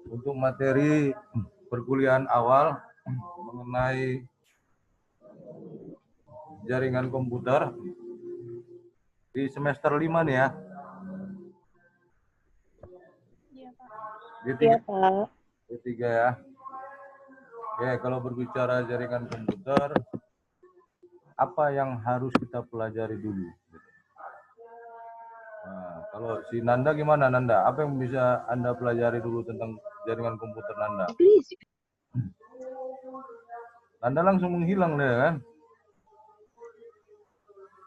untuk materi perkuliahan awal mengenai jaringan komputer di semester 5 nih ya. Iya, Pak. Iya, Pak. D3 ya. Oke, kalau berbicara jaringan komputer, apa yang harus kita pelajari dulu? Nah, kalau si Nanda gimana Nanda? Apa yang bisa Anda pelajari dulu tentang jaringan komputer Nanda? Nanda langsung menghilang deh kan?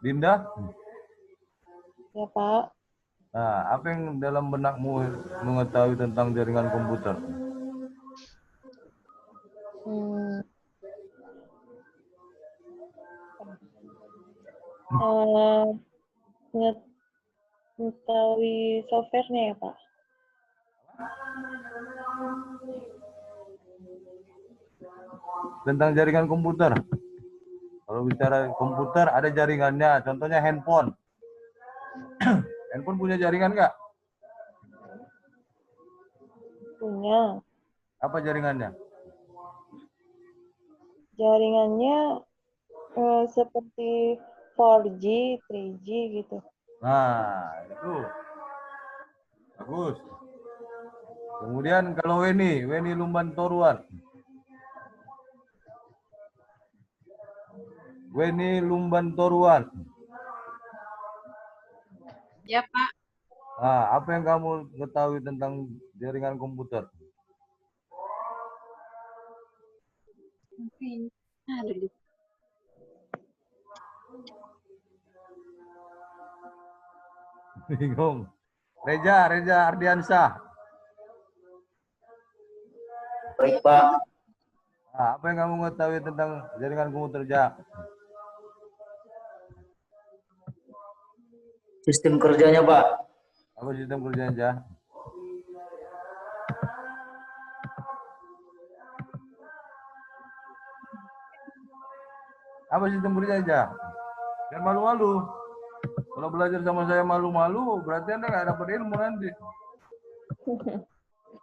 Dinda? Ya, Pak. Nah, apa yang dalam benakmu mengetahui tentang jaringan komputer? Mengetahui software-nya ya, Pak. Tentang jaringan komputer. Kalau bicara komputer ada jaringannya, contohnya handphone. Handphone punya jaringan nggak? Punya. Apa jaringannya? Jaringannya seperti 4G, 3G gitu. Nah, itu. Bagus. Kemudian kalau Weni Lumban Toruan. Weni Lumban Toruan. Ya, Pak. Nah, apa yang kamu ketahui tentang jaringan komputer? Bingung. Reza Ardiansyah. Baik, Pak. Nah, apa yang kamu ketahui tentang jaringan komputer, Ja? Sistem kerjanya, Pak. Apa sistem kerjanya, Ja? Apa sistem kerjanya, Ja? Jangan malu-malu. Kalau belajar sama saya malu-malu, berarti Anda nggak dapat ilmu nanti.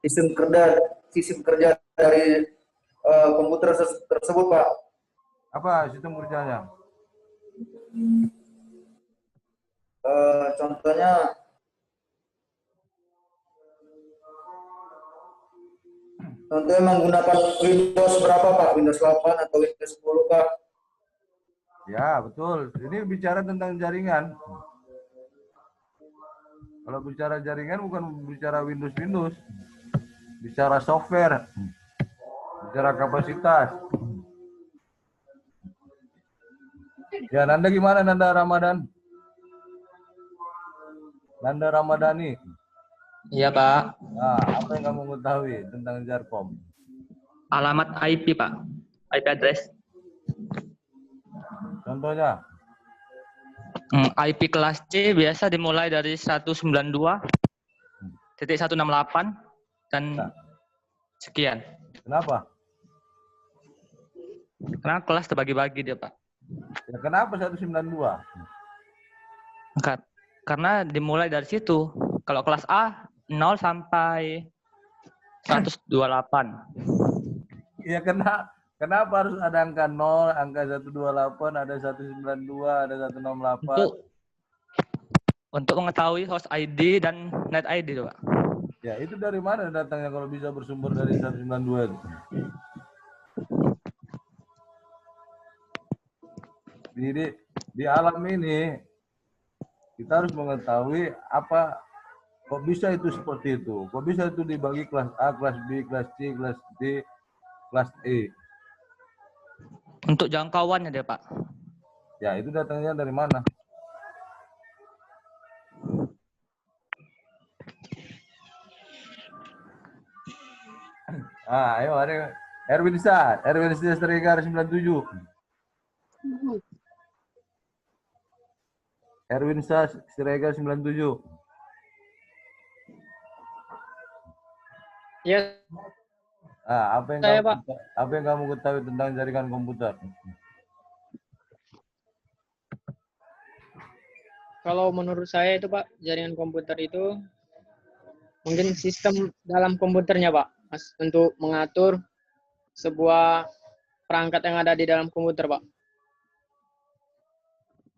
Sistem kerja dari komputer tersebut, Pak. Apa sistem kerjanya? Contohnya menggunakan Windows berapa, Pak? Windows 8 atau Windows 10, Pak? Ya, betul. Ini bicara tentang jaringan. Kalau bicara jaringan bukan bicara Windows. Bicara software. Bicara kapasitas. Ya, Nanda gimana Nanda Ramadan? Nanda Ramadhani. Iya, Pak. Nah, apa yang kamu ketahui tentang Jarkom? Alamat IP, Pak. IP address. Contohnya? IP kelas C biasa dimulai dari 192.168 dan sekian. Kenapa? Karena kelas terbagi-bagi dia, Pak. Ya, kenapa 192? Karena dimulai dari situ. Kalau kelas A 0 sampai 128. Ya, kenapa harus ada angka 0, angka 128, ada 192, ada 168? Untuk mengetahui host ID dan net ID, Pak. Ya, itu dari mana datangnya kalau bisa bersumber dari 192 itu? Di alam ini kita harus mengetahui kok bisa itu seperti itu. Kok bisa itu dibagi kelas A, kelas B, kelas C, kelas D, kelas E. Untuk jangkauannya dia, Pak. Ya, itu datangnya dari mana? Ayo ada Erwin Syah Striker 97. Erwin Syah Striker 97. Ya. Apa yang kamu ketahui tentang jaringan komputer? Kalau menurut saya itu, Pak, jaringan komputer itu mungkin sistem dalam komputernya, Pak. Mas, untuk mengatur sebuah perangkat yang ada di dalam komputer, Pak.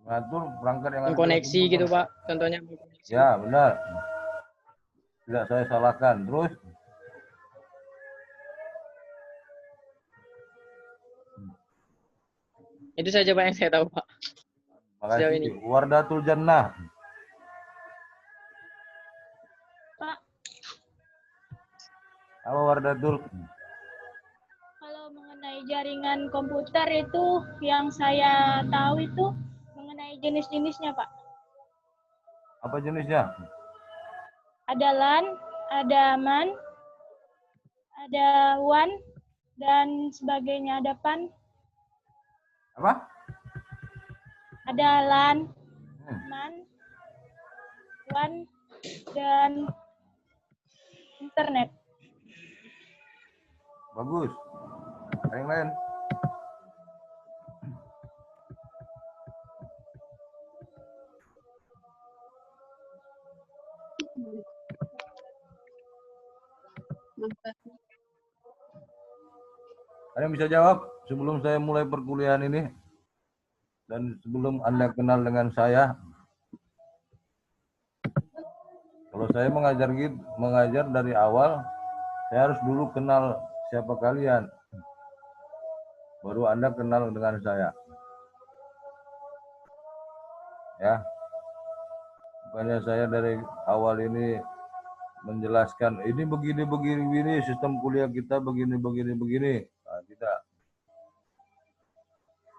Mengatur perangkat yang ada dalam Mengkoneksi komputer. gitu, Pak. Contohnya mengkoneksi. Ya, benar. Tidak saya salahkan. Terus? Itu saja, Pak, yang saya tahu, Pak. Sejauh ini. Makasih. Wardatul Jannah. Pak, Apa Wardatul? kalau mengenai jaringan komputer itu yang saya tahu itu mengenai jenis-jenisnya, Pak. Apa jenisnya? Ada LAN, ada MAN, ada WAN, dan sebagainya. Ada PAN, Apa? ada LAN, MAN, WAN, dan internet. Bagus. Yang lain? Ada yang bisa jawab sebelum saya mulai perkuliahan ini? Dan sebelum Anda kenal dengan saya? Kalau saya mengajar dari awal, saya harus dulu kenal siapa kalian. Baru Anda kenal dengan saya. Ya. Bukannya saya dari awal ini menjelaskan ini begini, sistem kuliah kita begini. Nah, tidak.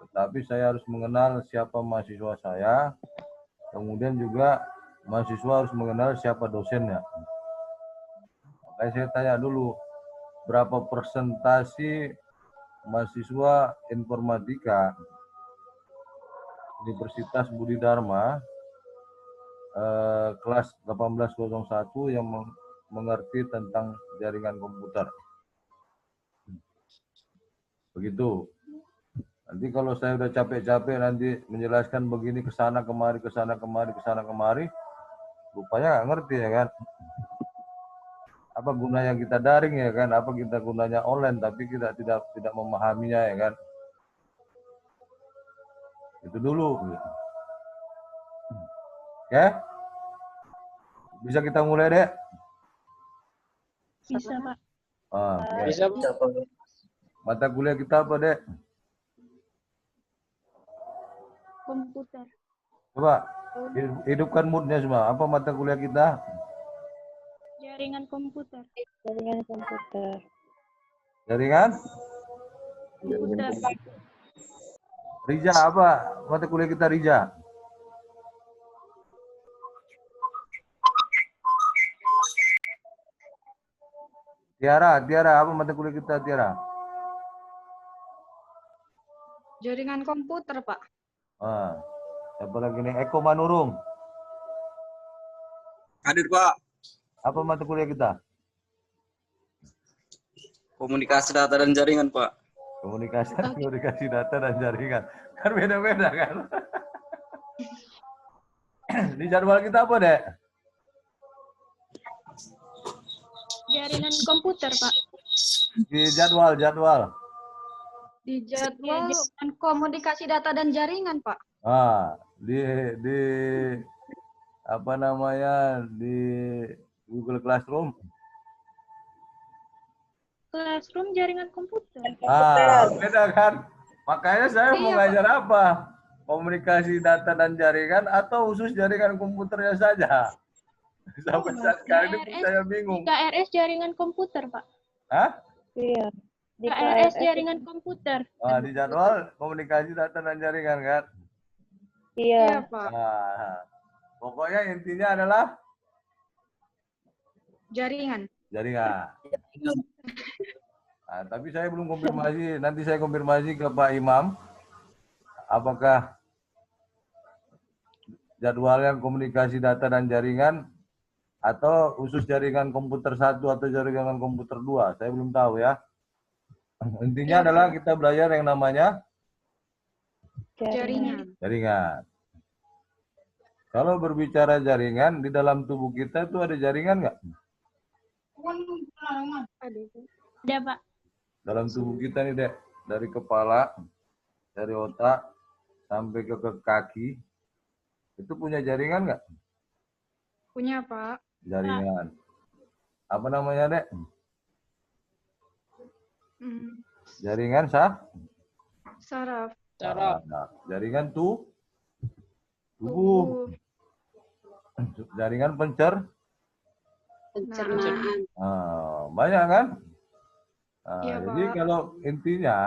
Tetapi saya harus mengenal siapa mahasiswa saya, kemudian juga mahasiswa harus mengenal siapa dosennya. Makanya saya tanya dulu, berapa persentasi mahasiswa informatika Universitas Budi Dharma kelas 1801 yang mengerti tentang jaringan komputer. Begitu. Nanti kalau saya udah capek-capek nanti menjelaskan begini kesana kemari, rupanya nggak ngerti ya kan. Apa gunanya kita daring ya kan? Apa kita gunanya online tapi kita tidak memahaminya ya kan? Itu dulu. Oke? Bisa kita mulai, Dek? Bisa, Pak. Oke. Bisa, Pak. Mata kuliah kita apa, Dek? Komputer. Coba hidupkan moodnya semua. Apa mata kuliah kita? Jaringan komputer. Jaringan komputer. Jaringan? Komputer. Rija apa? Mata kuliah kita Rija. Tiara, apa mata kuliah kita Tiara? Jaringan komputer, Pak. Siapa lagi nih? Eko Manurung. Hadir, Pak. Apa mata kuliah kita? Komunikasi data dan jaringan, Pak. Komunikasi data dan jaringan. Kan beda-beda kan? Di jadwal kita apa, Dek? Jaringan komputer, Pak. Di jadwal. Di jadwal komunikasi data dan jaringan, Pak. Di apa namanya? Di Google Classroom. Classroom jaringan komputer. Beda kan? Makanya saya mau ngajar apa? Komunikasi data dan jaringan atau khusus jaringan komputernya saja? Sampai saat sekarang ini saya bingung. KRS jaringan komputer, Pak. Hah? Iya. Di KRS jaringan komputer. Di jadwal komunikasi data dan jaringan kan? Iya. Pak. Pokoknya intinya adalah Jaringan. jaringan. Tapi saya belum konfirmasi. Nanti saya konfirmasi ke Pak Imam. Apakah jadwalnya komunikasi data dan jaringan atau khusus jaringan komputer 1 atau jaringan komputer 2. Saya belum tahu ya. Intinya adalah kita belajar yang namanya jaringan. Kalau berbicara jaringan, di dalam tubuh kita itu ada jaringan nggak? Ada, Pak. Dalam tubuh kita nih, Dek. Dari kepala, dari otak, sampai ke kaki. Itu punya jaringan nggak? Punya, Pak. Jaringan. Apa namanya, Dek? Hmm. Jaringan sah? Saraf. Saraf. Nah, jaringan tubuh. Tubuh. Jaringan pencernaan. Pencernaan. Banyak kan? Iya, Jadi Pak. kalau intinya